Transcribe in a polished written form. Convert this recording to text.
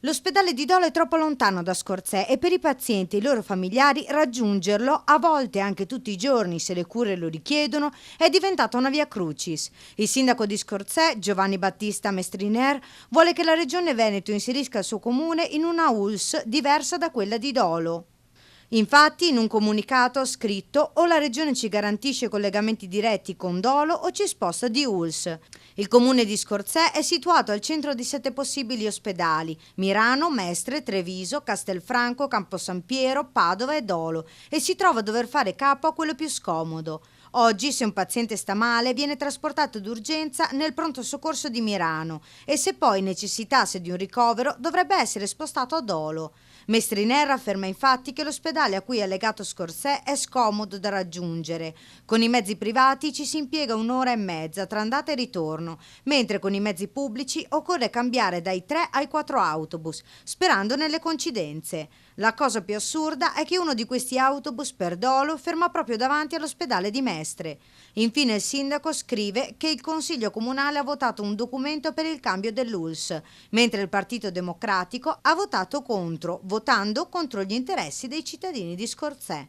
L'ospedale di Dolo è troppo lontano da Scorzè e per i pazienti e i loro familiari raggiungerlo, a volte anche tutti i giorni se le cure lo richiedono, è diventata una via crucis. Il sindaco di Scorzè, Giovanni Battista Mestriner, vuole che la regione Veneto inserisca il suo comune in una ULSS diversa da quella di Dolo. Infatti, in un comunicato scritto, o la regione ci garantisce collegamenti diretti con Dolo o ci sposta di ULSS. Il comune di Scorzè è situato al centro di 7 possibili ospedali: Mirano, Mestre, Treviso, Castelfranco, Campo San Piero, Padova e Dolo, e si trova a dover fare capo a quello più scomodo. Oggi, se un paziente sta male, viene trasportato d'urgenza nel pronto soccorso di Mirano e se poi necessitasse di un ricovero dovrebbe essere spostato a Dolo. Mestriner afferma infatti che l'ospedale a cui è legato Scorzè è scomodo da raggiungere. Con i mezzi privati ci si impiega 1 ora e mezza tra andata e ritorno, mentre con i mezzi pubblici occorre cambiare dai 3 ai 4 autobus, sperando nelle coincidenze. La cosa più assurda è che uno di questi autobus per Dolo ferma proprio davanti all'ospedale di Mestre. Infine il sindaco scrive che il Consiglio Comunale ha votato un documento per il cambio dell'ULSS, mentre il Partito Democratico ha votato contro, votando contro gli interessi dei cittadini di Scorzè.